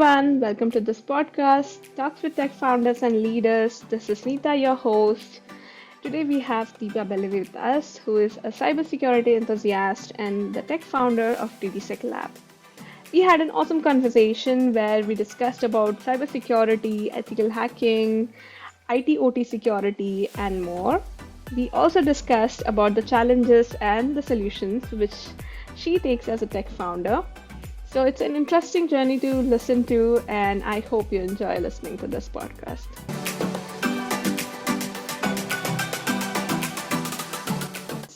everyone, welcome to this podcast, Talks with Tech Founders and Leaders. This is Neeta, your host. Today we have Deepa with us, who is a cybersecurity enthusiast and the tech founder of DTSec-Labs. We had an awesome conversation where we discussed about cybersecurity, ethical hacking, IT/OT security, and more. We also discussed about the challenges and the solutions which she takes as a tech founder. So it's an interesting journey to listen to, and I hope you enjoy listening to this podcast.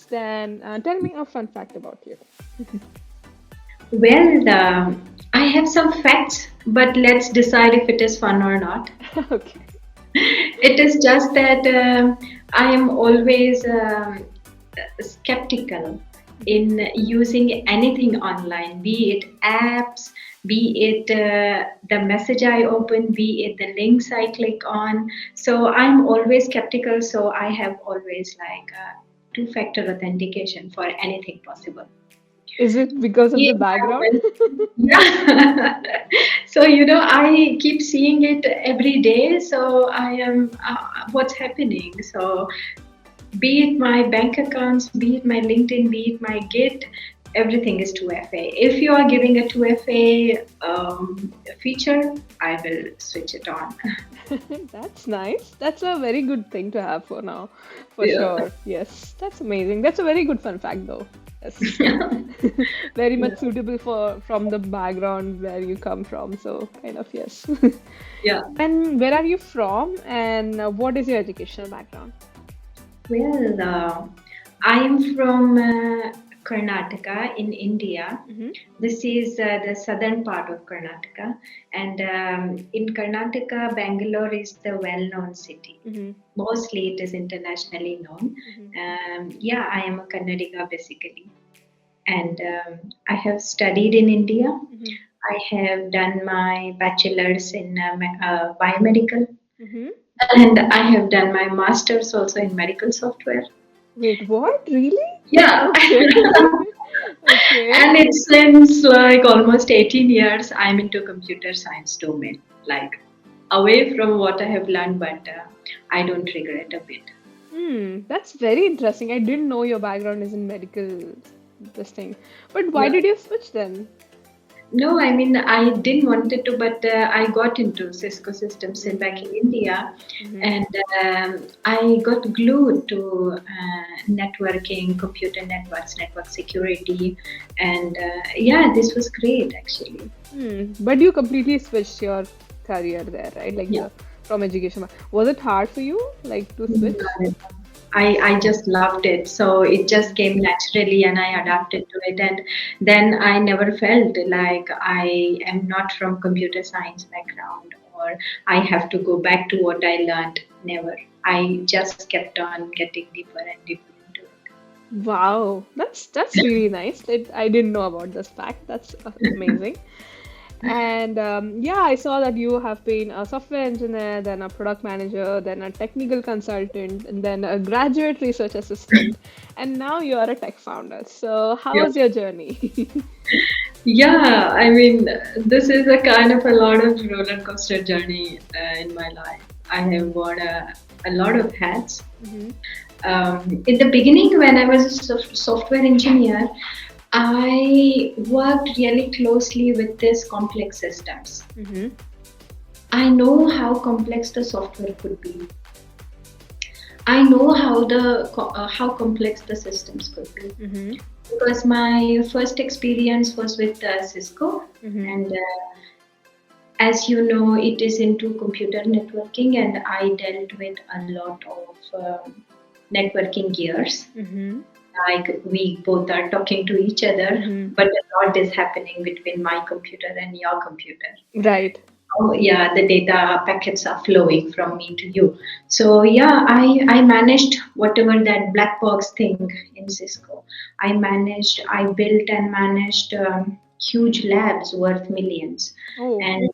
Then tell me a fun fact about you. Well, I have some facts, but let's decide if it is fun or not. Okay. It is just that I am always skeptical in using anything online, be it apps, be it the message I open, be it the links I click on. So I'm always skeptical. So I have always like two-factor authentication for anything possible. Is it because of the background? Yeah. So, I keep seeing it every day. So I am, what's happening? So be it my bank accounts, be it my LinkedIn, be it my Git, everything is 2FA. If you are giving a 2FA feature, I will switch it on. That's nice. That's a very good thing to have for now, for Yeah. sure. Yes, that's amazing. That's a very good fun fact, though. Yes. Very much suitable for from the background where you come from. So kind of yes. Yeah. And where are you from, and what is your educational background? Well, I am from Karnataka in India. Mm-hmm. This is the southern part of Karnataka. And in Karnataka, Bangalore is the well-known city. Mm-hmm. Mostly it is internationally known. Yeah, I am a Kannadiga basically. And I have studied in India. Mm-hmm. I have done my bachelor's in biomedical. Mm-hmm. And I have done my master's also in medical software. Wait, what? Really? Yeah. Okay. Okay. And it's since like almost 18 years I'm into computer science domain, like away from what I have learned, but I don't regret a bit. That's very interesting. I didn't know your background is in medical, this thing. But why Yeah. did you switch then? No, I mean, I didn't want it to, but I got into Cisco systems back in India, Mm-hmm. and I got glued to networking, computer networks, network security, and yeah, this was great actually. But you completely switched your career there, right? Like Yeah. from education. Was it hard for you, like to switch? I just loved it. So it just came naturally and I adapted to it. And then I never felt like I am not from computer science background or I have to go back to what I learned. Never. I just kept on getting deeper and deeper into it. Wow, that's really nice. I didn't know about this fact. That's amazing. And yeah, I saw that you have been a software engineer, then a product manager, then a technical consultant, and then a graduate research assistant, and now you are a tech founder. So, how Yeah. was your journey? Yeah, I mean, this is a kind of a lot of roller coaster journey in my life. I have worn a lot of hats. Mhm. In the beginning, when I was a software engineer, I worked really closely with these complex systems. Mhm. I know how complex the software could be. I know how complex the systems could be Mhm. because my first experience was with Cisco, Mhm. and as you know, it is into computer networking, and I dealt with a lot of networking gears. Mhm. Like we both are talking to each other, Mhm. but a lot is happening between my computer and your computer. Right. Oh yeah, the data packets are flowing from me to you. So yeah, I managed whatever that black box thing in Cisco. I built and managed huge labs worth millions. Oh. And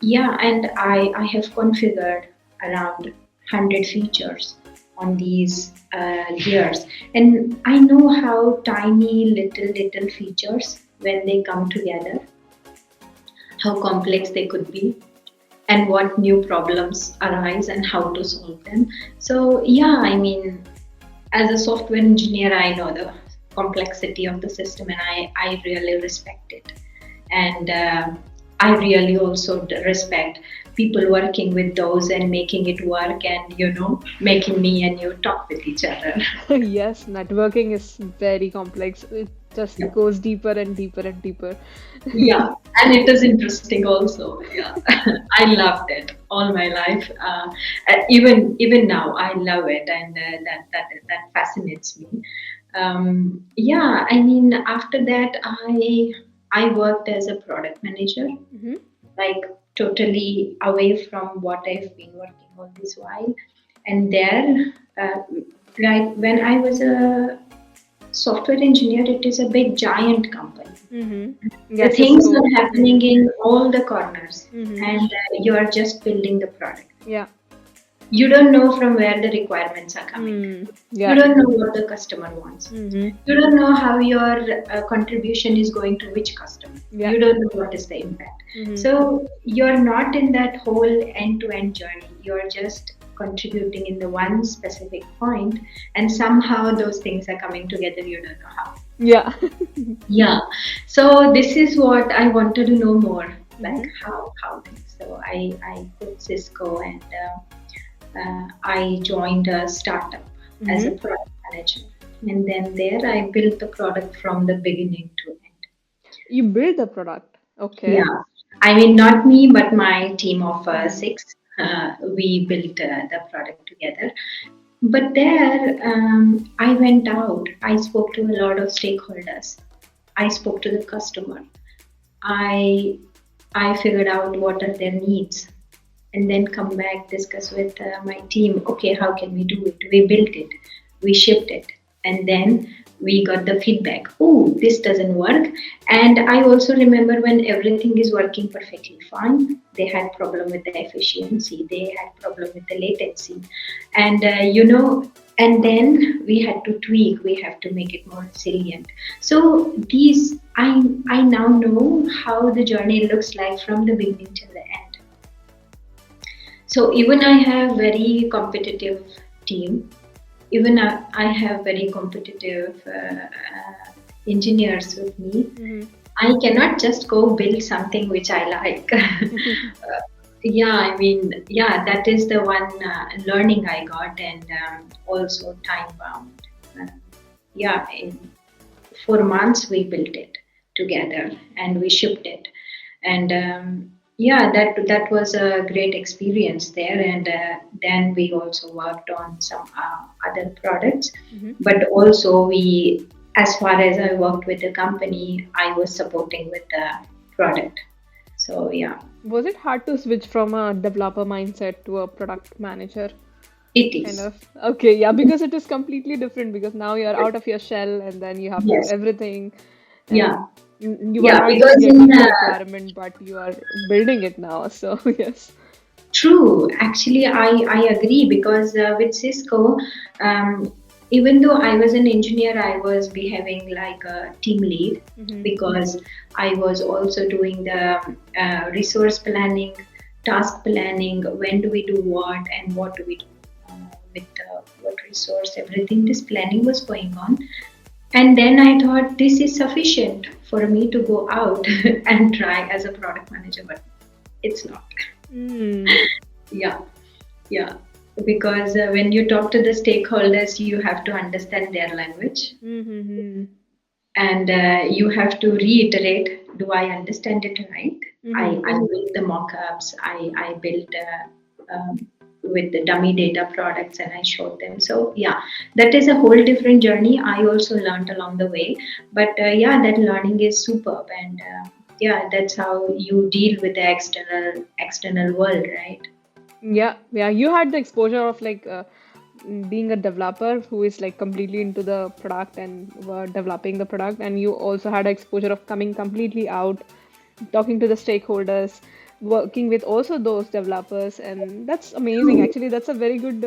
yeah, and I have configured around 100 features on these gears. And I know how tiny little features, when they come together, how complex they could be, and what new problems arise and how to solve them. So, yeah, I mean, as a software engineer, I know the complexity of the system, and I really respect it. And I really also respect people working with those and making it work, and making me and you talk with each other. Yes, networking is very complex. It just Yeah. goes deeper and deeper and deeper. Yeah, and it is interesting also. Yeah, I loved it all my life. Even now, I love it, and that fascinates me. Yeah, I mean, after that, I worked as a product manager, Hmm. like totally away from what I've been working all this while. And there, right when I was a software engineer, it is a big giant company. Hmm. The Yeah, things Cisco. are happening in all the corners, Hmm. and you are just building the product. Yeah. You don't know from where the requirements are coming. Mm. You Yeah. don't know what the customer wants. Hmm. You don't know how your contribution is going to which customer. Yeah. You don't know what is the impact. Hmm. So you're not in that whole end-to-end journey. You're just contributing in the one specific point, and somehow those things are coming together. You don't know how. Yeah. Yeah. So this is what I wanted to know more, like Hmm. how things. So I quit Cisco, and I joined a startup as a Hmm. product manager, and then there I built the product from the beginning to end. You build the product. Okay. Yeah. I mean, not me, but my team of Hmm. six. We built the product together. But there, I went out. I spoke to a lot of stakeholders. I spoke to the customer. I I figured out what are their needs, and then come back, discuss with my team. Okay, how can we do it? We built it, we shipped it, and then we got the feedback. Oh, this doesn't work. And I also remember when everything is working perfectly fine, they had problem with the efficiency. They had problem with the latency, and and then we had to tweak. We have to make it more resilient. So these, I now know how the journey looks like from the beginning till the end. So even I have very competitive team. Even I have very competitive engineers with me. Hmm. I cannot just go build something which I like. Yeah, I mean, yeah, that is the one learning I got, and also time bound. Uh, yeah, in 4 months we built it together and we shipped it, and yeah, that was a great experience there. And then we also worked on some other products, Hmm. but also we, as far as I worked with the company, I was supporting with the product. So yeah, Was it hard to switch from a developer mindset to a product manager? it Kind is. of. Okay, yeah, because it is completely different because now you're out of your shell and then you have to do Yes. everything Yeah. and you were Yeah, not just because in getting the requirement, but you are building it now. So, yes. true. Actually, I agree because with Cisco, um, even though I was an engineer, I was behaving like a team lead Mm-hmm. because I was also doing the resource planning, task planning, when do we do what and what do we do with what resource, everything. This planning was going on. And then I thought this is sufficient for me to go out and try as a product manager, but it's not. Mm. Yeah. Yeah, because when you talk to the stakeholders, you have to understand their language, Mm-hmm. and you have to reiterate, do I understand it right? Mm-hmm. I built the mock-ups, I built with the dummy data products, and I showed them. So yeah, that is a whole different journey. I also learned along the way, but yeah, that learning is superb, and yeah, that's how you deal with the external world, right? Yeah, yeah. You had the exposure of being a developer who is like completely into the product and were developing the product, and you also had exposure of coming completely out, talking to the stakeholders, working with also those developers, and that's amazing. True. Actually, that's a very good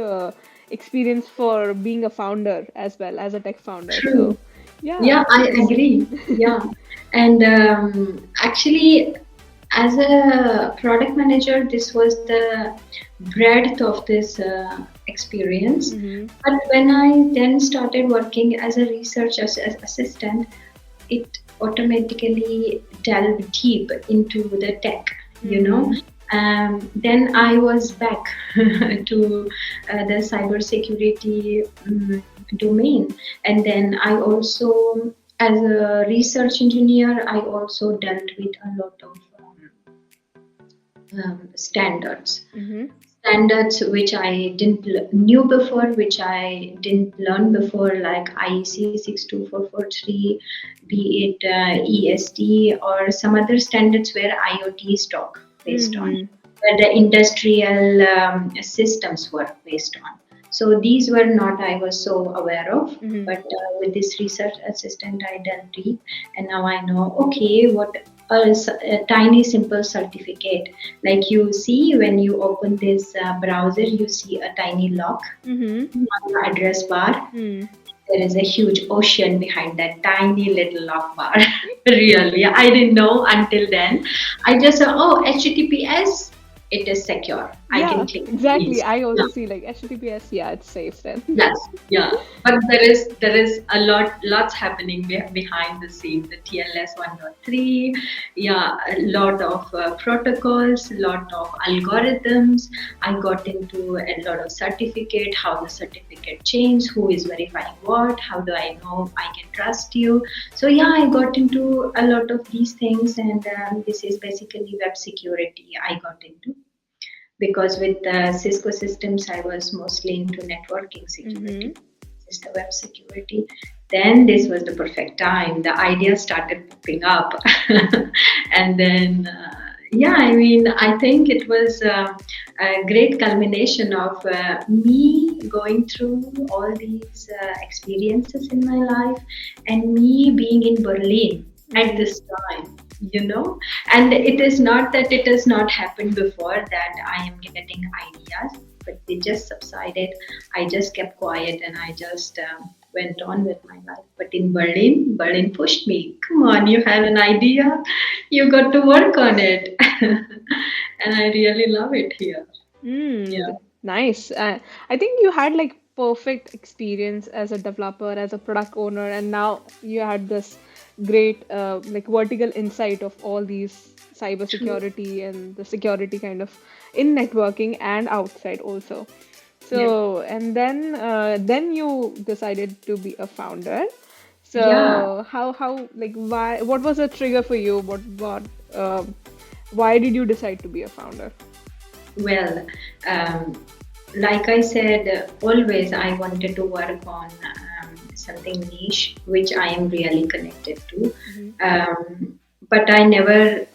experience for being a founder as well as a tech founder. So, True. yeah, Yeah, I it's agree. Yeah. And actually, As a product manager, this was the breadth of this experience. Mm-hmm. But when I then started working as a research assistant, it automatically delved deep into the tech, you know. Mm-hmm. Then I was back to the cybersecurity domain, and then I also, as a research engineer, I also dealt with a lot of standards. Mm-hmm. Standards which I didn't knew before, which I didn't learn before, like IEC 62443, be it ESD or some other standards where IoT is talk based on, Mm-hmm. where the industrial systems were based on. So these were not I was so aware of, Mm-hmm. but with this research assistant, I delved deep, and now I know okay what a tiny simple certificate, like you see when you open this browser, you see a tiny lock Mm-hmm. on your address bar. Mm-hmm. There is a huge ocean behind that tiny little lock bar. Really, I didn't know until then. I just saw, oh, HTTPS, it is secure. I can Yeah, click exactly. these. I Yeah. also see like HTTPS, yeah, it's safe then. Yes, yeah, but there is a lots happening behind the scenes. The TLS 1.3, yeah, a lot of protocols, lot of algorithms. I got into a lot of certificate, how the certificate change, who is verifying what, how do I know I can trust you. So yeah, I got into a lot of these things, and this is basically web security I got into, because with Cisco systems, I was mostly into networking Mm-hmm. security, system web security. Then this was the perfect time. The ideas started popping up, and then yeah, I mean, I think it was a great culmination of me going through all these experiences in my life, and me being in Berlin at Mm-hmm. this time, you know. And it is not that it has not happened before that I am getting ideas, but they just subsided. I just kept quiet, and I just went on with my life. But in Berlin pushed me. Come on, you have an idea, you got to work on it. And I really love it here. Yeah. Nice. I think you had like perfect experience as a developer, as a product owner, and now you had this great like vertical insight of all these True. cybersecurity and the security kind of in networking and outside also. Yep. So, and then you decided to be a founder. Yeah. So how like why what was the trigger for you? What why did you decide to be a founder? Well, um, like I said, always I wanted to work on something niche, which I am really connected to. Mm-hmm. But I never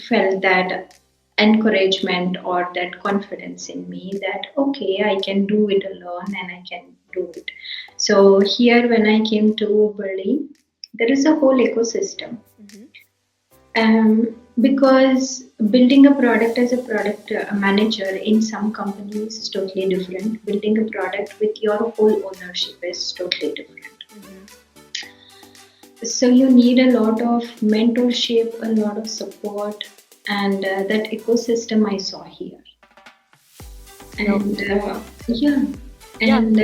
felt that encouragement or that confidence in me that, okay, I can do it alone and I can do it. So, here when I came to Berlin, there is a whole ecosystem, Mm-hmm. because building a product as a product manager in some companies is totally different. Building a product with your whole ownership is totally different. Mm-hmm. So you need a lot of mentorship, a lot of support, and that ecosystem I saw here. And Okay. yeah, Yeah, and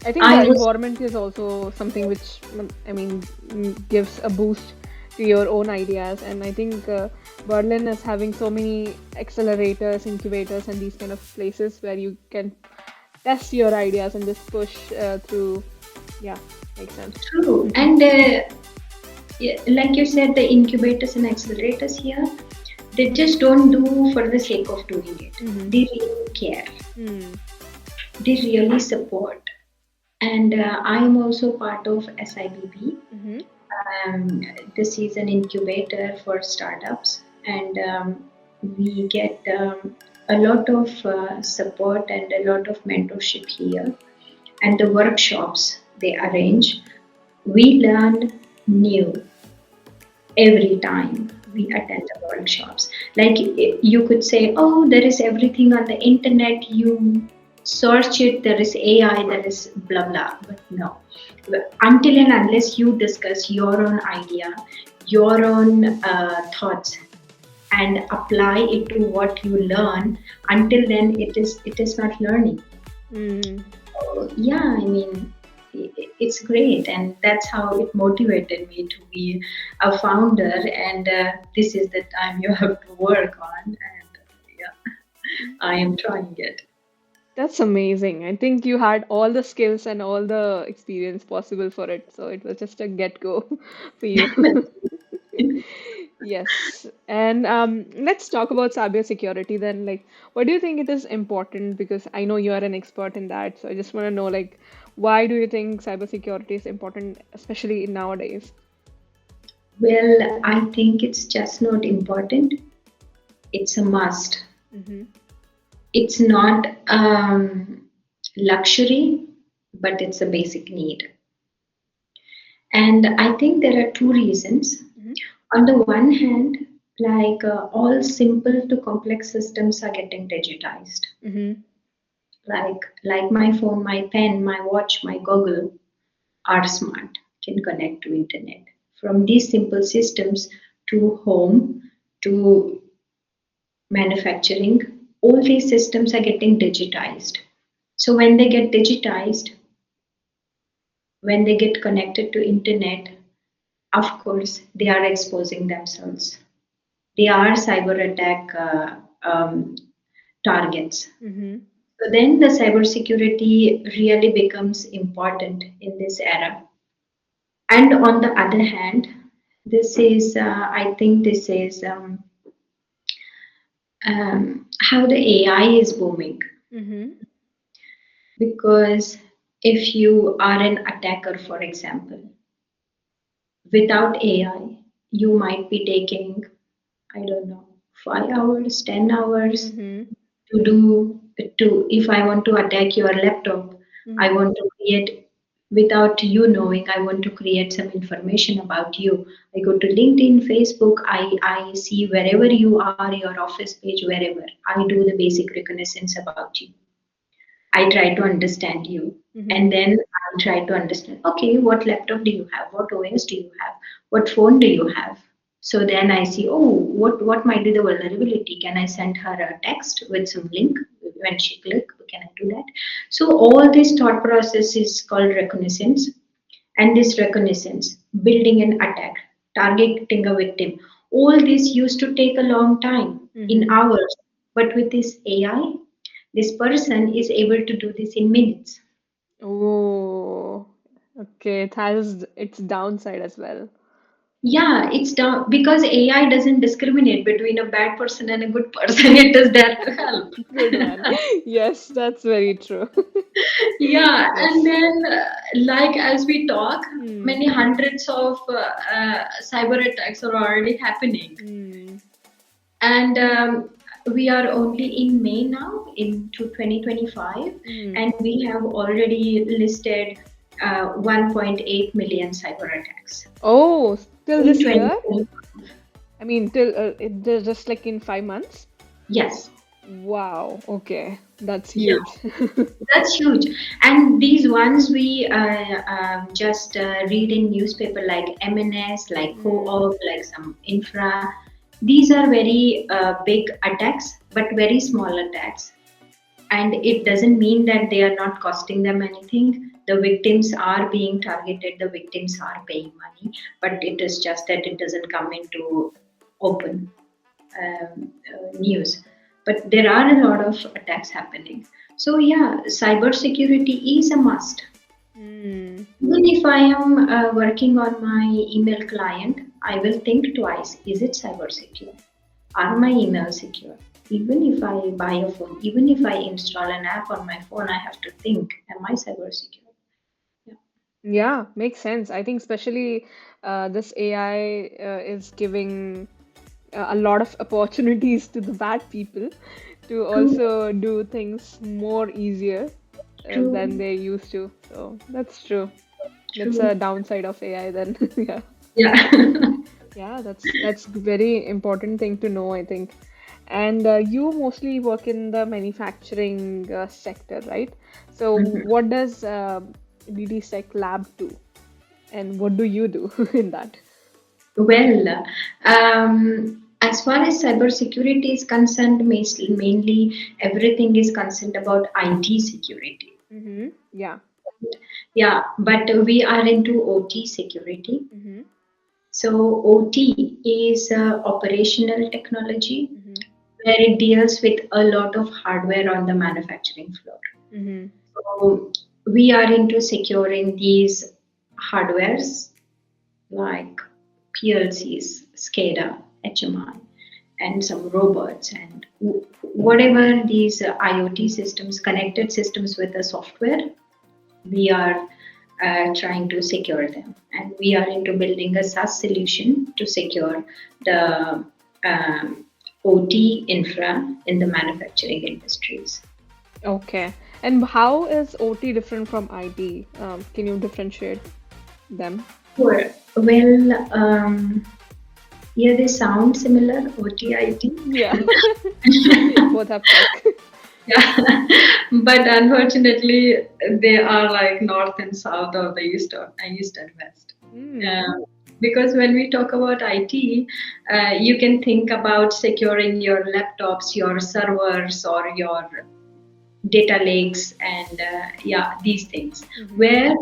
I think I the was environment is also something which, I mean, gives a boost to your own ideas. And I think Berlin is having so many accelerators, incubators, and these kind of places where you can test your ideas and just push through. Yeah, makes sense. true. And yeah, like you said, the incubators and accelerators here, they just don't do for the sake of doing it. Mm-hmm. They really care. Mm-hmm. They really support. And I am also part of SIBB. Mm-hmm. Um, this is an incubator for startups, and we get a lot of support and a lot of mentorship here. And the workshops they arrange, we learn new every time we attend the workshops. Like you could say, oh, there is everything on the internet. You search it, there is AI, there is blah blah. But no, until and unless you discuss your own idea, your own thoughts, and apply it to what you learn. Until then, it is not learning. Mm. So, yeah, I mean, it's great, and that's how it motivated me to be a founder. And this is the time you have to work on, and yeah, I am trying it. That's amazing. I think you had all the skills and all the experience possible for it. So it was just a get-go for you. Yes. And let's talk about cybersecurity then. Like, what do you think it is important? Because I know you are an expert in that. So I just want to know, like, why do you think cybersecurity is important, especially nowadays? Well, I think it's just not important. It's a must. Mm-hmm. It's not luxury, but it's a basic need. And I think there are two reasons. Mm-hmm. On the one hand, like all simple to complex systems are getting digitized. Mm-hmm. Like my phone, my pen, my watch, my Google are smart, can connect to internet. From these simple systems to home to manufacturing, all these systems are getting digitized. So when they get digitized, when they get connected to internet, of course they are exposing themselves. They are cyber attack targets. Mm-hmm. So then the cybersecurity really becomes important in this era. And on the other hand, this is I think this is how the AI is booming, Mm-hmm. because if you are an attacker, for example, without AI, you might be taking, I don't know, 5 hours, 10 hours Mm-hmm. to do to if I want to attack your laptop, I Mm-hmm. want to create without you knowing, I want to create some information about you. I go to LinkedIn, Facebook, I see wherever you are, your office page, wherever. I do the basic reconnaissance about you. I try to understand you. Mm-hmm. And then I try to understand, okay, what laptop do you have? What OS do you have? What phone do you have? So then I see, oh, what might be the vulnerability? Can I send her a text with some link? When she click, can I do that? So all this thought process is called reconnaissance. And this reconnaissance, building an attack, targeting a victim, all this used to take a long time in Mm-hmm. hours. But with this AI, this person is able to do this in minutes. Oh, okay. It has its downside as well. Yeah, it's down because AI doesn't discriminate between a bad person and a good person. It is there to help. Good one. Yes, that's very true. Yeah, and Yes. then like as we talk, Hmm. many hundreds of cyber attacks are already happening. Hmm. And we are only in May now, into 2025, Hmm. and we have already listed 1.8 million cyber attacks Oh, till in this year? 2025. I mean, till just like in 5 months? Yes, Wow. Okay. That's yeah, huge. that's huge. And these ones we just read in newspaper like MNS, like Hmm. Co-op, like some infra. These are very big attacks, but very small attacks. And it doesn't mean that they are not costing them anything. The victims are being targeted, the victims are paying money, but it is just that it doesn't come into open news. But there are a lot of attacks happening. So yeah, cybersecurity is a must. Hmm. Even if I am working on my email client, I will think twice: is it cyber secure? Are my emails secure? Even if I buy a phone, even if I install an app on my phone, I have to think, am I cyber secure? Yeah. Yeah, makes sense. I think especially this AI is giving a lot of opportunities to the bad people to True, also do things more easier than true, they used to. So that's true. That's true. a downside of AI then. Yeah. Yeah. Yeah, that's very important thing to know, I think. And you mostly work in the manufacturing sector, right? So Mhm. what does DTSec-Lab do, and what do you do in that? Well, As far as cybersecurity is concerned, mainly everything is concerned about IT security. Mm-hmm. Yeah. Yeah, but we are into OT security. Mm-hmm. So OT is operational technology Mm-hmm. where it deals with a lot of hardware on the manufacturing floor. Mm-hmm. So we are into securing these hardwares like PLCs, SCADA, HMI, and some robots and whatever these IoT systems, connected systems with the software, we are trying to secure them. And we are into building a SaaS solution to secure the um, OT infra in the manufacturing industries. Okay. And how is OT different from IT? Can you differentiate them? Sure. Well, yeah, they sound similar, OT, IT. Yeah. Both have tech. Yeah, but unfortunately, they are like north and south or the east and west. Mm. Uh, because when we talk about IT, you can think about securing your laptops, your servers, or your data lakes, and yeah, these things. Mm-hmm. Where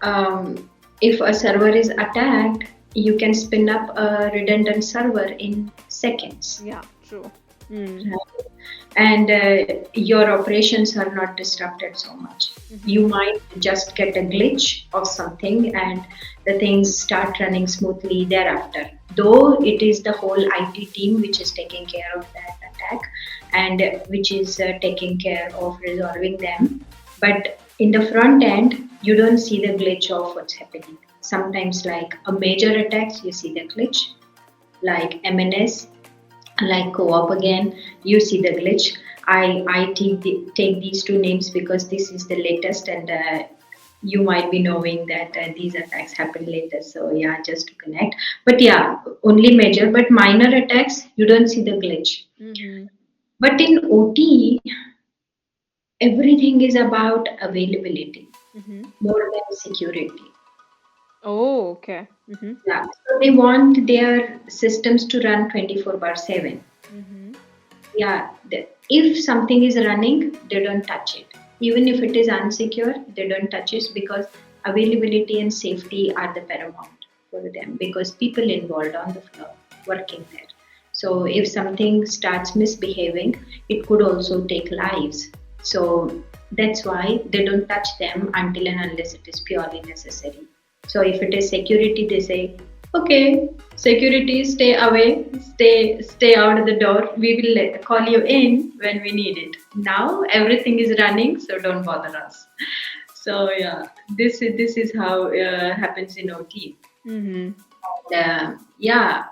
um, if a server is attacked, you can spin up a redundant server in seconds. Yeah, true. Mm. Right? And your operations are not disrupted so much. Mm-hmm. You might just get a glitch of something and the things start running smoothly thereafter. Though it is the whole IT team which is taking care of that attack and which is taking care of resolving them. But in the front end, you don't see the glitch of what's happening. Sometimes, like a major attacks, you see the glitch, like MNS, like co-op again, you see the glitch. Take these two names because this is the latest, and you might be knowing that these attacks happen later. So yeah, just to connect. But yeah, only major, but minor attacks, you don't see the glitch. Mm-hmm. But in OT, everything is about availability Mm-hmm. more than security. Oh, okay. Mm-hmm. Yeah, so they want their systems to run 24 bar 7. Mm-hmm. Yeah, if something is running, they don't touch it. Even if it is unsecure, they don't touch it because availability and safety are the paramount for them because people involved on the floor working there. So if something starts misbehaving, it could also take lives. So that's why they don't touch them until and unless it is purely necessary. So if it is security, they say, okay, security, stay away, stay out of the door. We will call you in when we need it. Now everything is running, so don't bother us. So yeah, this is how happens in OT. Mm-hmm. Yeah,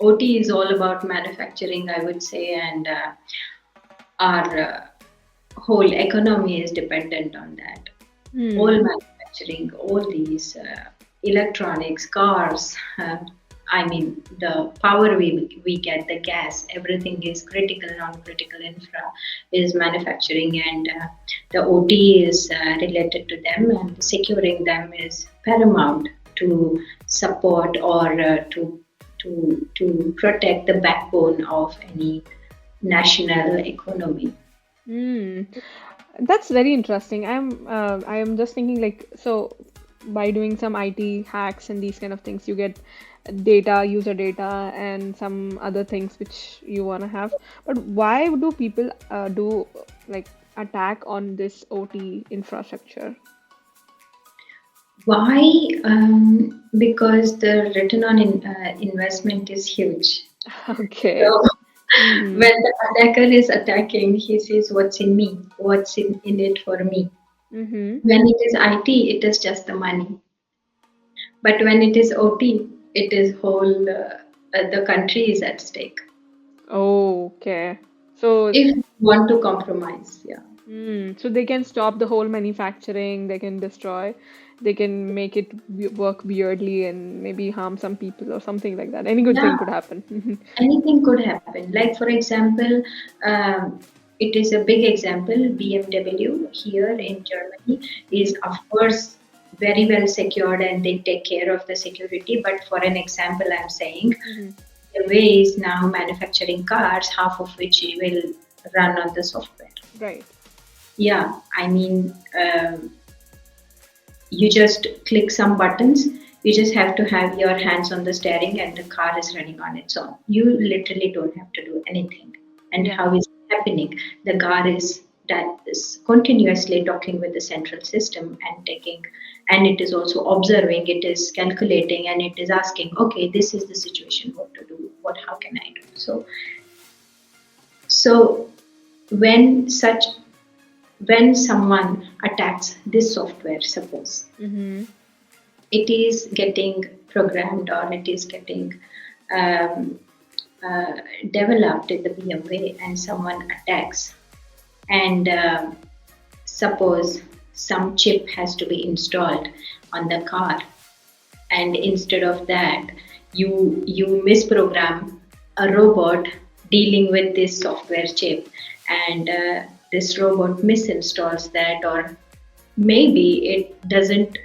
OT is all about manufacturing, I would say, and our whole economy is dependent on that. All Mm. manufacturing, all these electronics, cars. I mean, the power we get, the gas, everything is critical, non-critical infra is manufacturing, and the OT is related to them, and securing them is paramount to support or to protect the backbone of any national economy. Mm. That's very interesting. I am just thinking like so by doing some IT hacks and these kind of things, you get data, user data, and some other things which you want to have. But why do people do like attack on this OT infrastructure? Why? Because the return on investment is huge. Okay. So Mm-hmm. when the attacker is attacking, he sees what's in me, what's in it for me. Mm-hmm. When it is IT, it is just the money. But when it is OT, it is whole. The country is at stake. Okay. So If you want to compromise, yeah. So they can stop the whole manufacturing, they can destroy, they can make it work weirdly and maybe harm some people or something like that. Any good Yeah, thing could happen. anything could happen. Like, for example, it is a big example. BMW here in Germany is, of course, very well secured and they take care of the security. But for an example, I'm saying Hmm. BMW is now manufacturing cars, half of which will run on the software. Right. Yeah, I mean, you just click some buttons. You just have to have your hands on the steering, and the car is running on its own. You literally don't have to do anything. And Yeah. how is it happening? The car is that is continuously talking with the central system and taking, and it is also observing, it is calculating, and it is asking, okay, this is the situation, what to do, what, how can I do? So when such when someone attacks this software, suppose Mm-hmm. it is getting programmed or it is getting um, uh, developed in the BMW, and someone attacks, and suppose some chip has to be installed on the car, and instead of that you misprogram a robot dealing with this software chip, and this robot misinstalls that, or maybe it doesn't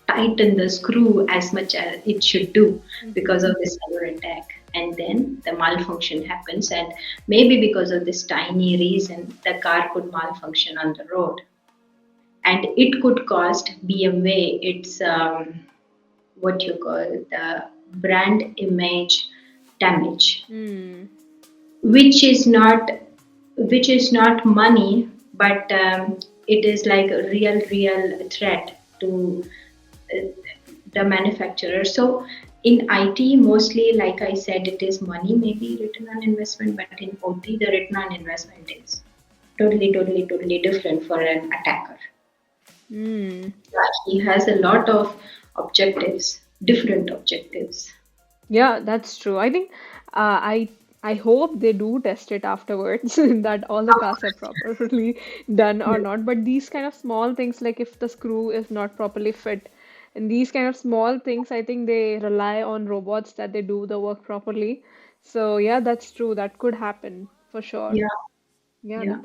tighten the screw as much as it should do because Mm-hmm. of this cyber attack, and then the malfunction happens, and maybe because of this tiny reason the car could malfunction on the road, and it could cost BMW its what you call the brand image damage, Mm. which is not money, but it is like a real threat to uh, the manufacturer. So in IT, mostly, like I said, it is money, maybe return on investment, but in OT, the return on investment is totally different for an attacker. Mm. He has a lot of objectives, different objectives. Yeah, that's true. I think I hope they do test it afterwards that all the cars are properly done or Yes, not. But these kind of small things, like if the screw is not properly fit, and these kind of small things, I think they rely on robots that they do the work properly. So yeah, that's true. That could happen for sure. yeah, Yeah, yeah.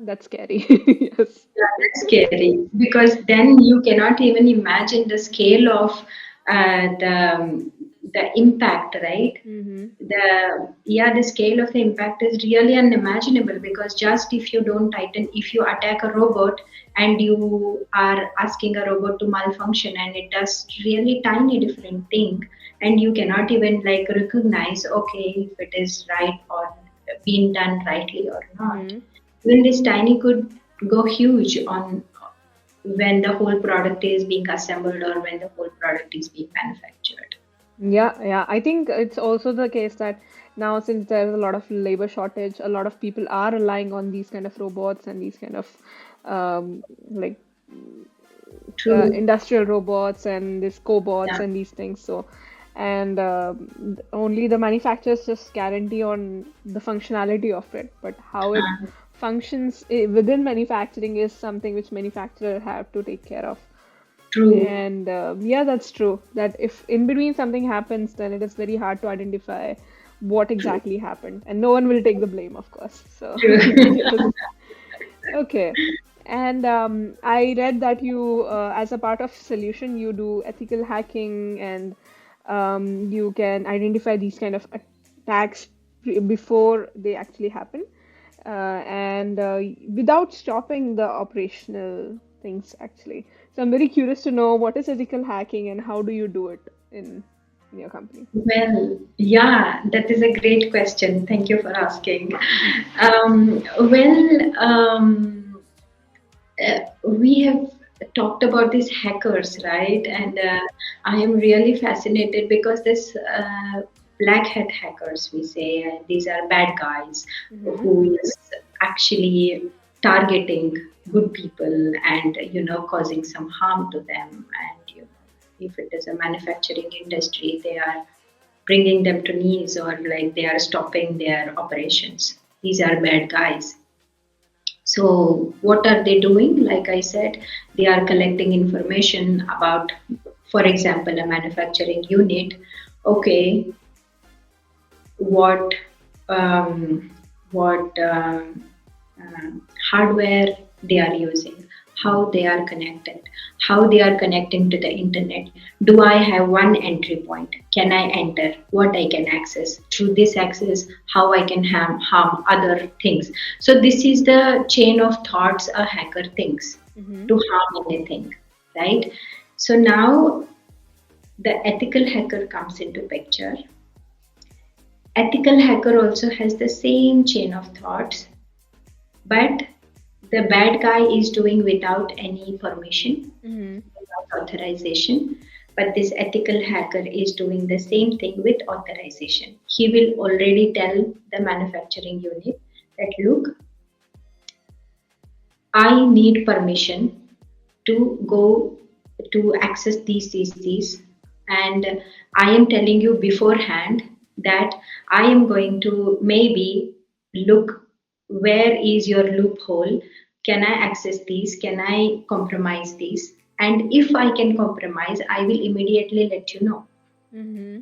that's scary. Yes. Yeah, that's scary because then you cannot even imagine the scale of the impact, right? Mm-hmm. The scale of the impact is really unimaginable, because just if you don't tighten, if you attack a robot and you are asking a robot to malfunction and it does really tiny different thing, and you cannot even like recognize, okay, if it is right or being done rightly or not. Mm-hmm. Even this tiny could go huge on when the whole product is being assembled or when the whole product is being manufactured. Yeah, yeah. I think it's also the case that now, since there's a lot of labor shortage, a lot of people are relying on these kind of robots and these kind of like True. industrial robots and these cobots Yeah. and these things. So, and only the manufacturers just guarantee on the functionality of it, but how it Uh, functions within manufacturing is something which manufacturer have to take care of. true. And yeah, that's true. That if in between something happens, then it is very hard to identify what True. exactly happened, and no one will take the blame, of course. So, True. yes. Okay. And I read that you, as a part of solution, you do ethical hacking and you can identify these kind of attacks before they actually happen, and without stopping the operational things actually. So I'm very curious to know what is ethical hacking and how do you do it in your company? Well, yeah, that is a great question. Thank you for asking. Mhm. Well, we have talked about these hackers, right? Mhm. And I am really fascinated because this black hat hackers, we say, these are bad guys Mhm. who is actually targeting good people and causing some harm to them. And if it is a manufacturing industry, they are bringing them to knees, or like they are stopping their operations. These are bad guys. So, what are they doing? Like I said, they are collecting information about, for example, a manufacturing unit. Okay, what um, what hardware they are using, how they are connected, how they are connecting to the internet. Do I have one entry point? Can I enter? What I can access? Through this access, how I can harm other things. So this is the chain of thoughts a hacker thinks Mm-hmm. to harm anything, right? So now the ethical hacker comes into picture. Ethical hacker also has the same chain of thoughts, but the bad guy is doing without any permission, Mm-hmm. without authorization. But this ethical hacker is doing the same thing with authorization. He will already tell the manufacturing unit that, look, I need permission to go to access these, and I am telling you beforehand that I am going to maybe look where is your loophole. Can I access these? Can I compromise these? And if I can compromise, I will immediately let you know. Mm-hmm.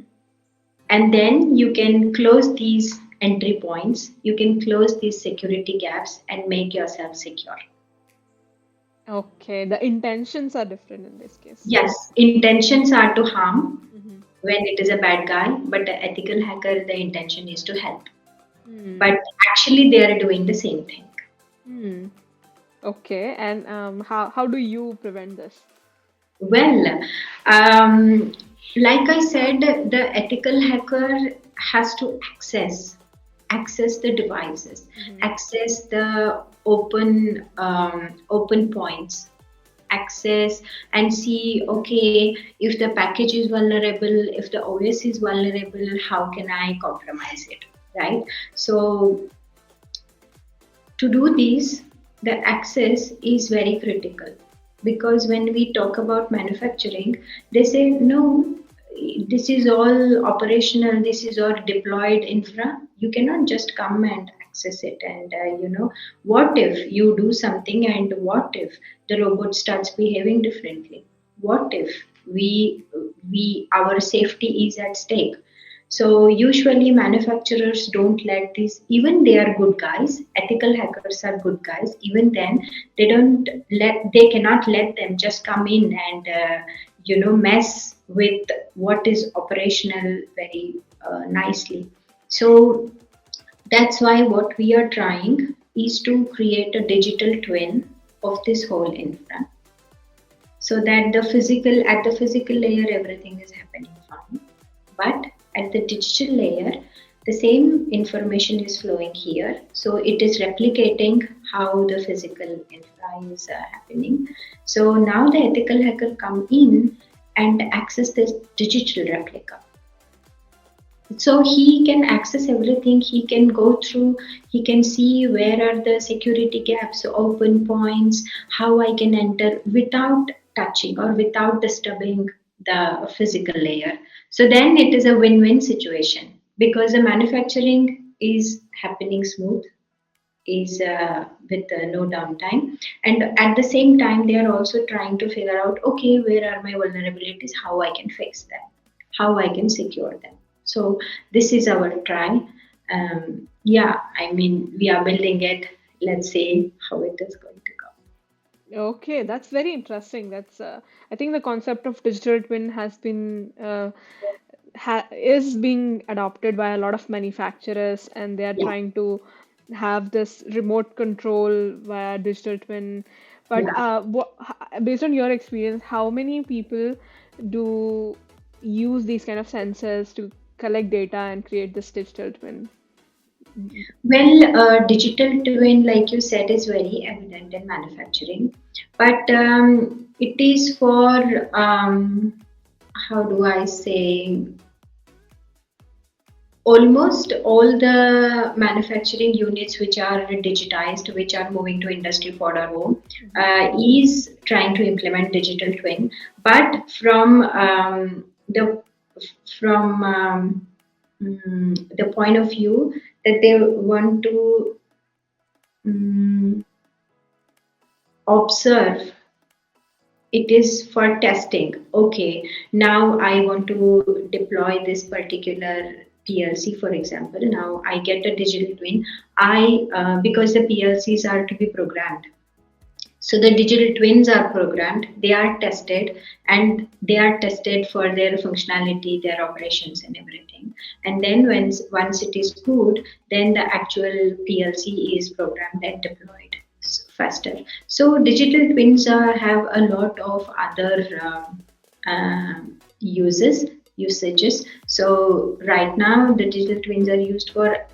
And then you can close these entry points, you can close these security gaps and make yourself secure. Okay, the intentions are different in this case. Yes, intentions are to harm Mm-hmm. when it is a bad guy, but the ethical hacker, the intention is to help. Hmm. But actually, they are doing the same thing. Hmm. Okay, and how do you prevent this? Well, um, like I said, the ethical hacker has to access the devices, Mm-hmm. access the open points, access and see, okay, if the package is vulnerable, if the OS is vulnerable, how can I compromise it, right? So to do this, the access is very critical, because when we talk about manufacturing, they say no, this is all operational, this is all deployed infra. You cannot just come and access it. And what if you do something, and what if the robot starts behaving differently? What if we our safety is at stake? So usually manufacturers don't let this, even they are good guys, ethical hackers are good guys, even then they cannot let them just come in and mess with what is operational very nicely. So that's why what we are trying is to create a digital twin of this whole infra, so that the physical layer everything is happening fine, but at the digital layer the same information is flowing here, so it is replicating how the physical infra is happening. So now the ethical hacker come in and access this digital replica, so he can access everything, he can go through, he can see where are the security gaps, open points, how I can enter without touching or without disturbing the physical layer. So then it is a win-win situation, because the manufacturing is happening smooth, is with no downtime, and at the same time they are also trying to figure out, okay, where are my vulnerabilities, how I can fix them, how I can secure them. So this is our try. Yeah, I mean, we are building it. Let's see how it is going to go. Okay, that's very interesting. I think the concept of digital twin has been ha is being adopted by a lot of manufacturers, and they are Yeah, trying to have this remote control via digital twin. But yeah. based on your experience, how many people do use these kind of sensors to collect data and create this digital twin? Well, digital twin, like you said, is very evident in manufacturing, but it is for how do I say, almost all the manufacturing units which are digitized, which are moving to industry 4.0, Hmm. is trying to implement digital twin, but the from the point of view that they want to mm, observe, it is for testing. Okay, now I want to deploy this particular PLC, for example. Now I get a digital twin. I because the PLCs are to be programmed, So the digital twins are programmed, they are tested, and they are tested for their functionality, their operations, and everything. And then once it is good, then the actual PLC is programmed and deployed faster. So digital twins have a lot of other usages. So right now the digital twins are used for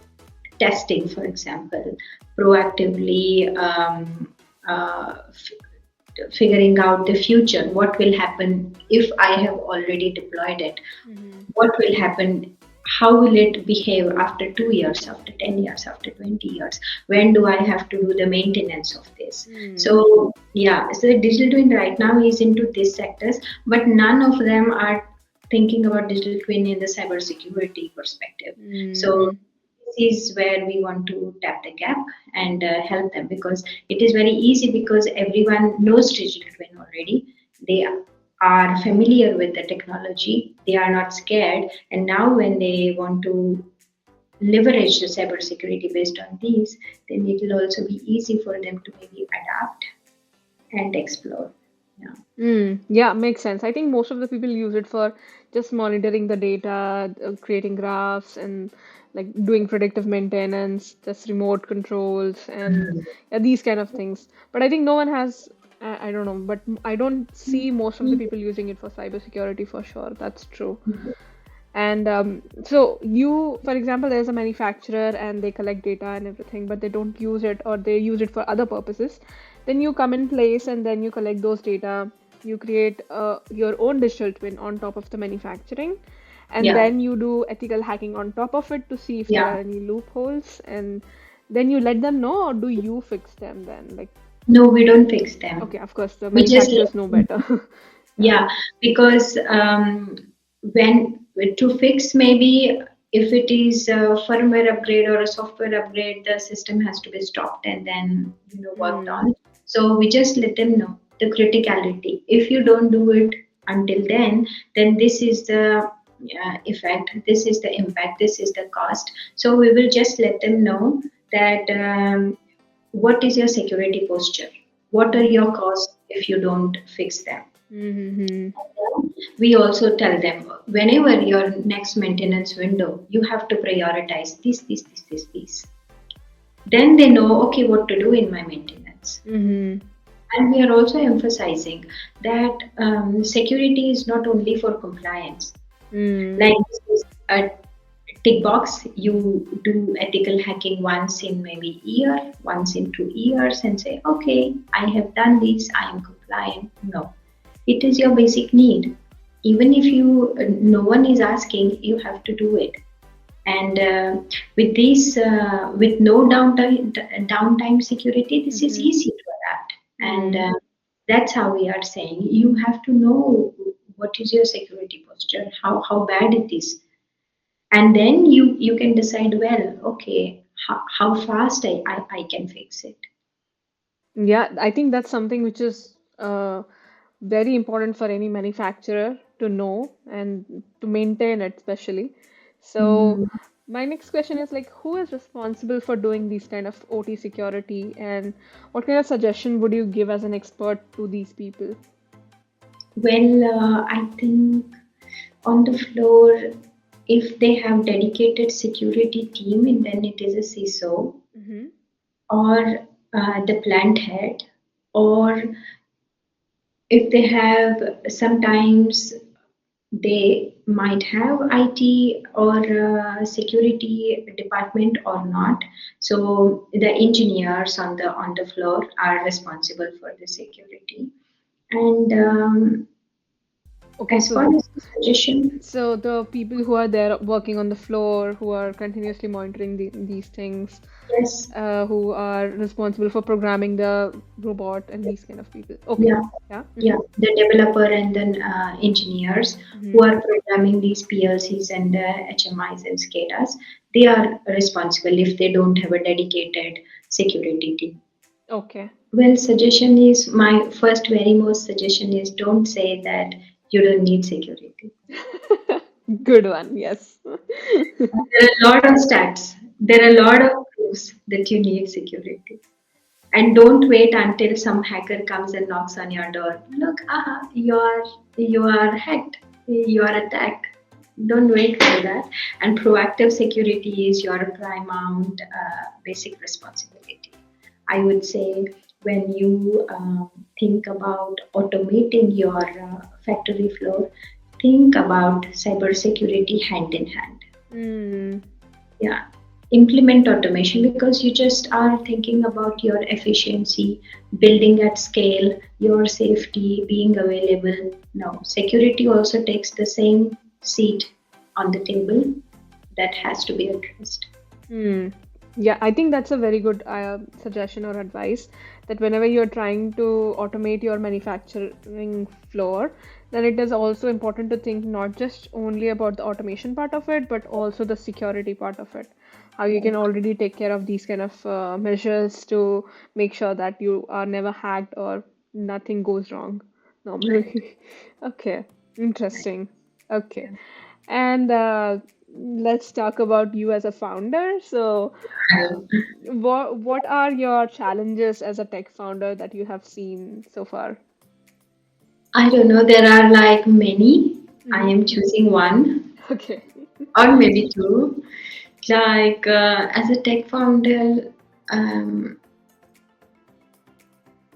testing, for example, proactively figuring out the future. What will happen if I have already deployed it? Mm-hmm. What will happen? How will it behave after 2 years, after 10 years, after 20 years? When do I have to do the maintenance of this? Mm. So, yeah, so the digital twin right now is into these sectors, but none of them are thinking about digital twin in the cybersecurity perspective. So, Mm-hmm. this is where we want to tap the gap and help them, because it is very easy because everyone knows digital twin already. They are familiar with the technology, they are not scared, and now when they want to leverage the cybersecurity based on these, then it will also be easy for them to maybe adapt and explore. Yeah. Yeah, makes sense. I think most of the people use it for just monitoring the data, creating graphs, and like doing predictive maintenance, just remote controls, and yeah, these kind of things. But I think no one has, I don't know, but I don't see most of the people using it for cybersecurity for sure. That's true. And so you, for example, there's a manufacturer and they collect data and everything, but they don't use it or they use it for other purposes. Then you come in place and then you collect those data. You create your own digital twin on top of the manufacturing, and Yeah. then you do ethical hacking on top of it to see if there Yeah. are any loopholes, and then you let them know, or do you fix them then? Like, No, we don't fix them. okay, of course, the We just manufacturers know better. Yeah. Yeah, because when to fix, maybe if it is a firmware upgrade or a software upgrade, the system has to be stopped and then worked Mm, on. So we just let them know the criticality. If you don't do it until then this is the effect, this is the impact, this is the cost. So we will just let them know that what is your security posture, what are your costs if you don't fix them. mm-hmm. We also tell them whenever your next maintenance window, you have to prioritize this. Then they know, okay, what to do in my maintenance. Mm-hmm. And we are also emphasizing that security is not only for compliance. Mm, Like this is a tick box, you do ethical hacking once in maybe year, once in 2 years, and say, okay, I have done this, I am compliant. No, it is your basic need. Even if you no one is asking, you have to do it. And with this with no downtime security, this is mm-hmm. easy to adapt. And Mm. that's how we are saying you have to know what is your security posture, how bad it is, and then you can decide, well, okay, how fast I can fix it. Yeah, I think that's something which is very important for any manufacturer to know and to maintain it, especially. So, Mm. my next question is like, who is responsible for doing these kind of OT security, and what kind of suggestion would you give as an expert to these people? Well, I think on the floor, if they have dedicated security team, then it is a CISO Mm-hmm. or the plant head, or if they have, sometimes they might have IT or security department or not. So the engineers on the floor are responsible for the security. And Okay, as so far as the suggestion, so the people who are there working on the floor, who are continuously monitoring these things, yes, who are responsible for programming the robot and these kind of people. Okay. yeah, Yeah. yeah, the developer and then engineers who Mm-hmm. are programming these PLCs and HMIs and SCADAs, they are responsible if they don't have a dedicated security team. Okay. Well, suggestion is my first very most suggestion is don't say that you don't need security. Good one. Yes. There are a lot of stats. There are a lot of proofs that you need security. And don't wait until some hacker comes and knocks on your door. Look, you are hacked, you are attacked. Don't wait for that. And proactive security is your paramount basic responsibility. I would say when you think about automating your factory floor, think about cybersecurity hand in hand. Mm. Yeah, implement automation because you just are thinking about your efficiency, building at scale, your safety, being available. No, security also takes the same seat on the table that has to be addressed. Hmm. Yeah, I think that's a very good suggestion or advice that whenever you're trying to automate your manufacturing floor, then it is also important to think not just only about the automation part of it, but also the security part of it. How you can already take care of these kind of measures to make sure that you are never hacked or nothing goes wrong Right. normally. Okay, interesting. Okay. Yeah. And let's talk about you as a founder. So, what are your challenges as a tech founder that you have seen so far? I don't know, there are like many. I Hmm. am choosing one Okay. or maybe two. Like as a tech founder, um,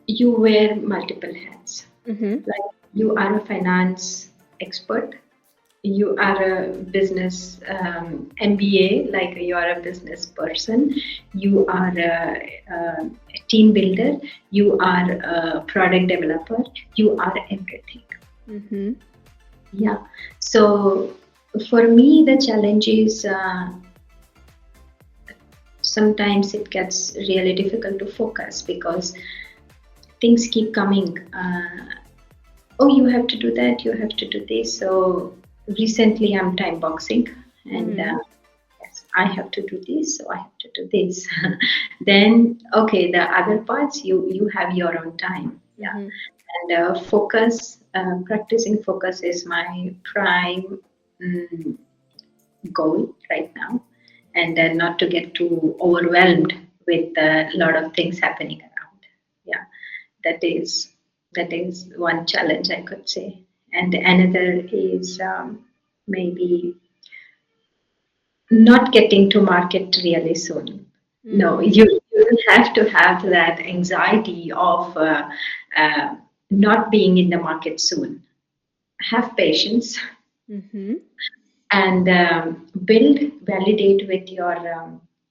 you wear multiple hats. Mm-hmm. Like you are a finance expert, you are a business MBA, like you are a business person, you are a team builder, you are a product developer, you are everything. Mm-hmm. Yeah. So for me, the challenge is sometimes it gets really difficult to focus because things keep coming. Oh, you have to do that, you have to do this. So recently I'm time boxing and Mm-hmm. yes, I have to do this, so I have to do this. Then, okay, the other parts you have your own time. Yeah. Mm-hmm. And practicing focus is my prime mm, goal right now. And not to get too overwhelmed with a lot of things happening around. Yeah, that is that is one challenge I could say. And another is maybe not getting to market really soon. No, Mm-hmm. you don't have to have that anxiety of uh, not being in the market soon. Have patience Mm-hmm. and build, validate with your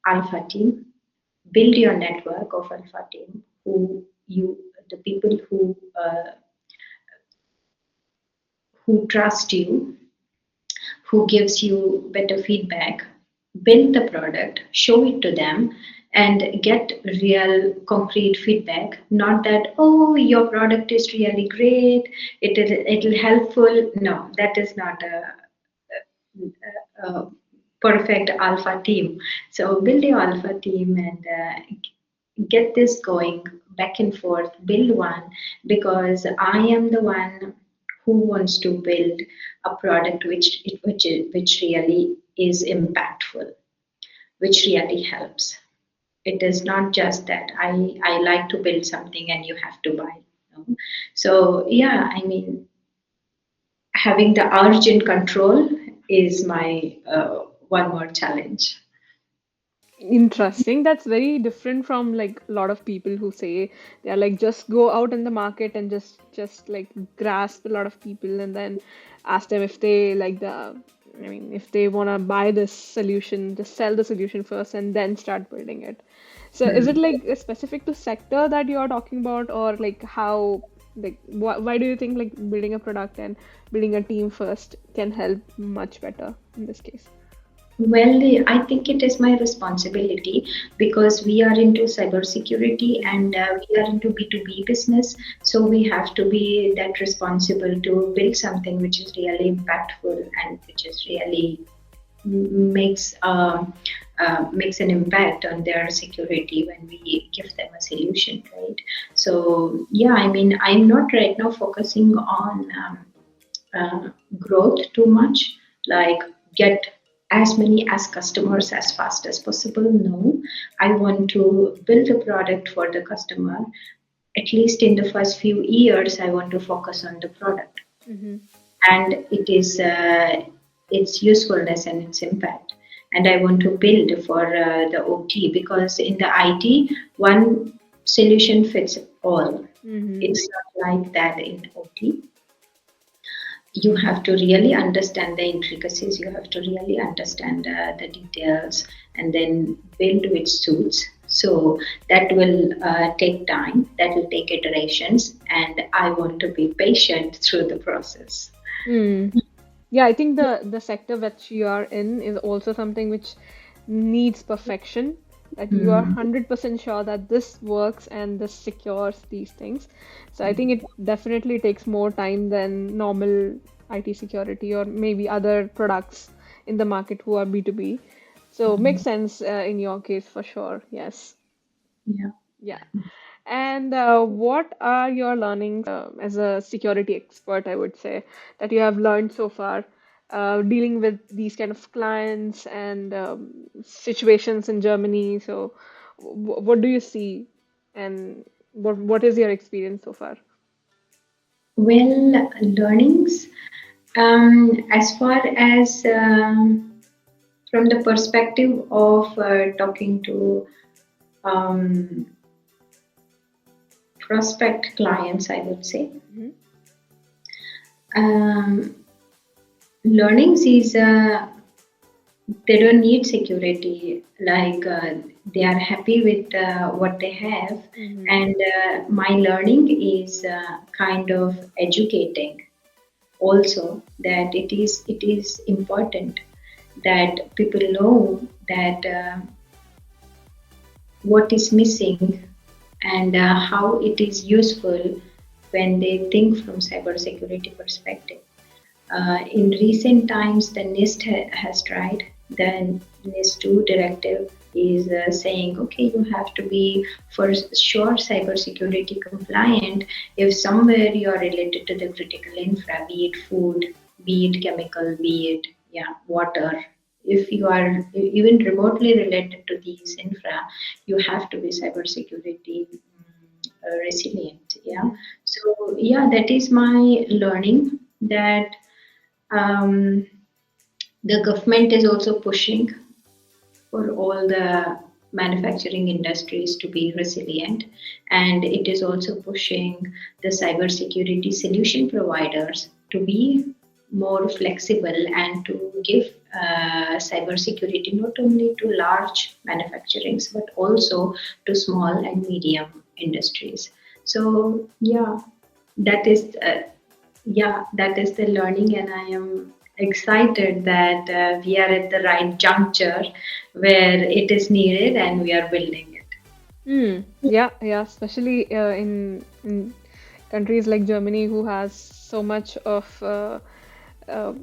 alpha team. Build your network of alpha team the people who trust you, who gives you better feedback, build the product, show it to them, and get real concrete feedback. Not that, oh, your product is really great, it'll helpful. No, that is not a perfect alpha team. So build your alpha team and get this going back and forth, build one, because I am the one who wants to build a product which really is impactful, which really helps. It is not just that I like to build something and you have to buy. No? So yeah, I mean, having the urge in control is my one more challenge. Interesting. That's very different from like a lot of people who say they're like just go out in the market and just like grasp a lot of people and then ask them if they like I mean if they want to buy this solution, just sell the solution first and then start building it. So is it Hmm. like specific to sector that you're talking about or like how like why do you think like building a product and building a team first can help much better in this case? Well, I think it is my responsibility because we are into cybersecurity and we are into B2B business. So we have to be that responsible to build something which is really impactful and which is really makes makes an impact on their security when we give them a solution, right? So yeah, I mean, I'm not right now focusing on growth too much, like get as many as customers as fast as possible. No, I want to build a product for the customer. At least in the first few years, I want to focus on the product Mm-hmm. and its usefulness and its impact. And I want to build for the OT, because in the IT, one solution fits all. Mm-hmm. It's not like that in OT. You have to really understand the intricacies, you have to really understand the details, and then build which suits. So that will take time, that will take iterations, and I want to be patient through the process. Mm. Yeah, I think the sector which you are in is also something which needs perfection. That you are Hmm. 100% sure that this works and this secures these things. So I think it definitely takes more time than normal IT security or maybe other products in the market who are B2B. So makes sense in your case for sure. Yes. Yeah. Yeah. And what are your learnings as a security expert, I would say, that you have learned so far dealing with these kind of clients and situations in Germany? So, what do you see, and what is your experience so far? Well, learnings, as far as from the perspective of talking to um, prospect clients, I would say. Hmm. Um, Learnings is they don't need security, like they are happy with what they have, Hmm. and my learning is kind of educating also, that it is important that people know that what is missing, and how it is useful when they think from cybersecurity perspective. In recent times, the NIST has tried. The NIST 2 directive is saying, okay, you have to be for sure cybersecurity compliant if somewhere you are related to the critical infra, be it food, be it chemical, be it water. If you are even remotely related to these infra, you have to be cybersecurity resilient. Yeah. Hmm. So yeah, that is my learning, that um, the government is also pushing for all the manufacturing industries to be resilient, and it is also pushing the cybersecurity solution providers to be more flexible and to give cybersecurity not only to large manufacturings but also to small and medium industries. So that is the learning, and I am excited that we are at the right juncture where it is needed and we are building it. Mm. Yeah, yeah, especially in countries like Germany who has so much of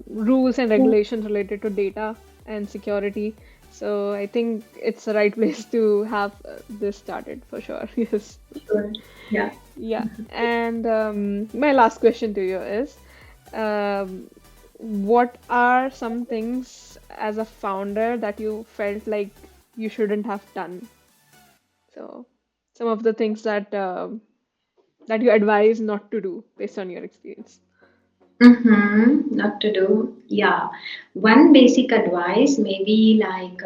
rules and regulations related to data and security. So I think it's the right place to have this started for sure. Yes. Sure. Yeah. Yeah. And my last question to you is, um, what are some things as a founder that you felt like you shouldn't have done? So some of the things that that you advise not to do based on your experience. Mm-hmm. Not to do. Yeah. One basic advice, maybe like,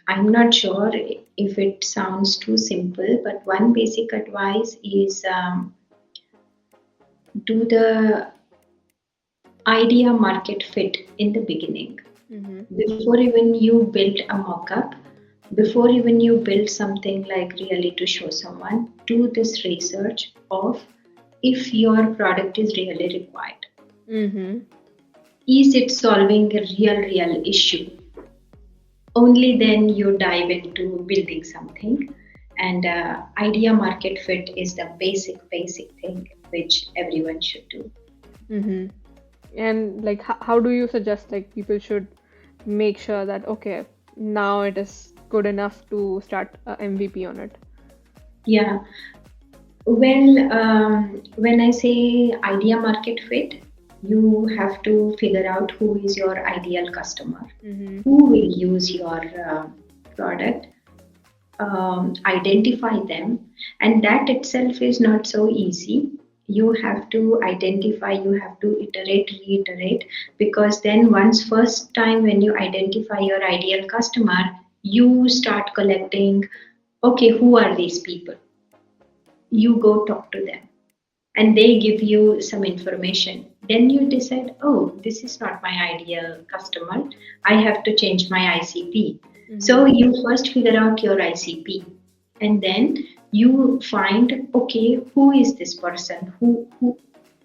I'm not sure if it sounds too simple, but one basic advice is, do the idea market fit in the beginning. Mm-hmm. Before even you build a mock-up, before even you build something like really to show someone, do this research of if your product is really required. Mm-hmm. Is it solving a real issue? Only then you dive into building something. And idea market fit is the basic thing which everyone should do. Mm-hmm. And like, how do you suggest like people should make sure that okay, now it is good enough to start a MVP on it? Yeah. Well, when I say idea market fit, You have to figure out who is your ideal customer, Mm-hmm. who will use your product, identify them, and that itself is not so easy. You have to identify, you have to iterate, reiterate, because then once first time when you identify your ideal customer, you start collecting, okay, who are these people? You go talk to them and they give you some information. Then you decide, oh, this is not my ideal customer. I have to change my ICP. Mm-hmm. So you first figure out your ICP, and then you find, okay, who is this person? Who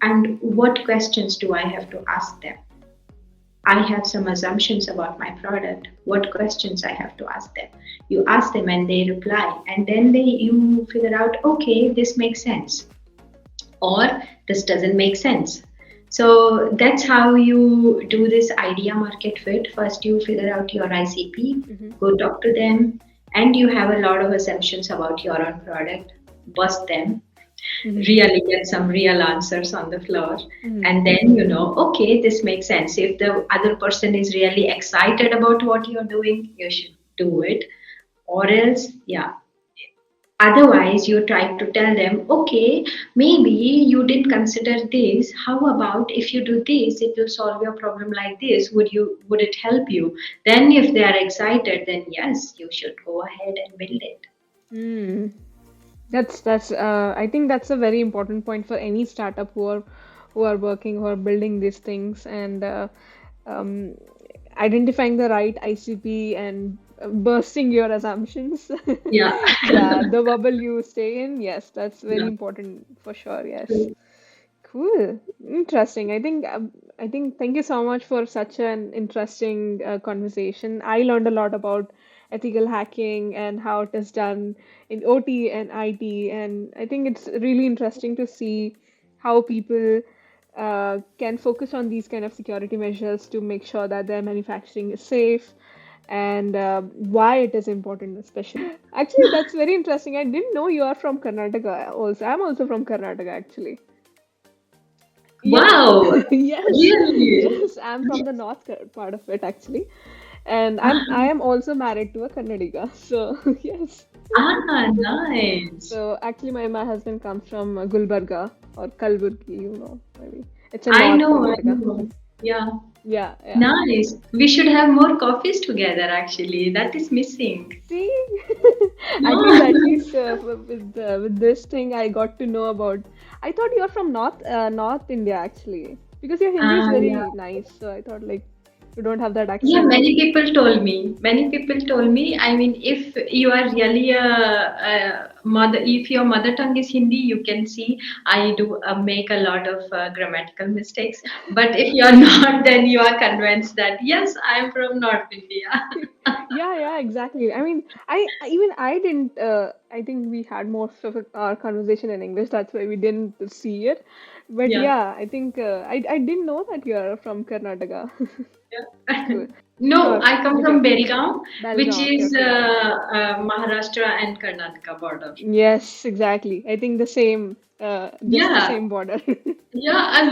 and what questions do I have to ask them? I have some assumptions about my product. What questions I have to ask them? You ask them and they reply, and then you figure out, okay, this makes sense or this doesn't make sense. So that's how you do this idea market fit. First, you figure out your ICP, Mm-hmm. go talk to them, and you have a lot of assumptions about your own product, bust them, Mm-hmm. really get some real answers on the floor. Mm-hmm. And then you know, okay, this makes sense. If the other person is really excited about what you're doing, you should do it. Or else, yeah, otherwise, you try to tell them, okay, maybe you didn't consider this. How about if you do this, it will solve your problem like this. Would it help you? Then if they are excited, then yes, you should go ahead and build it. Mm. That's I think that's a very important point for any startup who are working, who are building these things, and um, identifying the right ICP and bursting your assumptions. Yeah. Yeah, the bubble you stay in. Yes, that's very Yeah. important for sure. Yes. Cool. Interesting. I think thank you so much for such an interesting conversation. I learned a lot about ethical hacking and how it is done in OT and IT, and I think it's really interesting to see how people can focus on these kind of security measures to make sure that their manufacturing is safe and why it is important, especially. Actually, that's very interesting. I didn't know you are from Karnataka also. I'm also from Karnataka, actually. Yeah, Wow. yes, Really? yes. I'm from the part of it actually, and I am also married to a Kannadiga. So yes. Ah, nice. So actually, my husband comes from Gulbarga or Kalburgi. Maybe it's in I North know, I Karnataka. know. Yeah. Yeah, yeah. Nice. We should have more coffees together, actually. That is missing. See, at least Yeah. with this thing, I got to know about. I thought you're from North India actually, because your Hindi is Yeah. very nice. So I thought like you don't have that Yeah, accent. many people told me. Many people told me. I mean, if you are really a mother, if your mother tongue is Hindi, you can see I do make a lot of grammatical mistakes. But if you are not, then you are convinced that yes, I am from North India. Yeah, yeah, exactly. I mean, even I didn't. I think we had most of our conversation in English. That's why we didn't see it. But Yeah. yeah, I think I didn't know that you're from Karnataka. Yeah. Cool. No, Sure. I come from Okay. Belgaum, which Belgaum. Okay, is okay. Maharashtra and Karnataka border. Yes, exactly. I think the same. Just the Yeah, same border. yeah,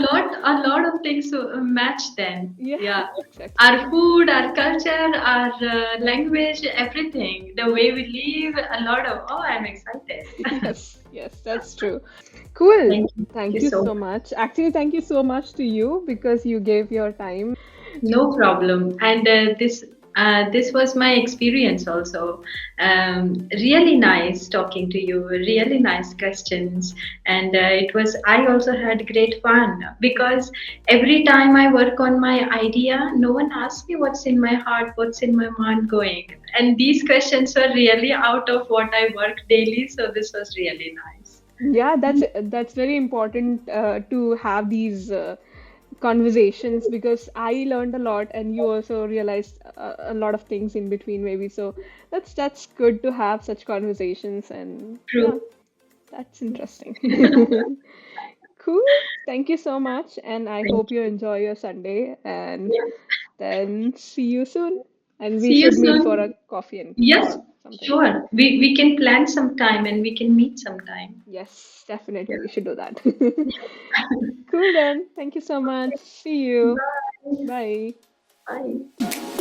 a lot of things match then. Yeah, Yeah, exactly. our food, our culture, our language, everything, the way we live, a lot of. Oh, I'm excited. Yes, yes, that's true. Cool. Thank you. Thank Thank you you so so much. much. Actually, thank you so much to you because you gave your time. No problem. And this was my experience also. Really nice talking to you. Really nice questions, and it was. I also had great fun because every time I work on my idea, no one asks me what's in my heart, what's in my mind going, and these questions were really out of what I work daily. So this was really nice. Yeah, that's very important to have these conversations because I learned a lot and you also realized a lot of things in between maybe. So that's good to have such conversations and yeah, True. that's interesting. Cool. Thank you so much and I Thank hope you you. enjoy your Sunday and Yeah. then see you soon. And we See you should meet for soon. a coffee and Yes, something. Sure. We can plan some time and we can meet sometime. Yes, definitely. Yeah. We should do that. Cool then. Thank you so much. See you. Bye. Bye. Bye.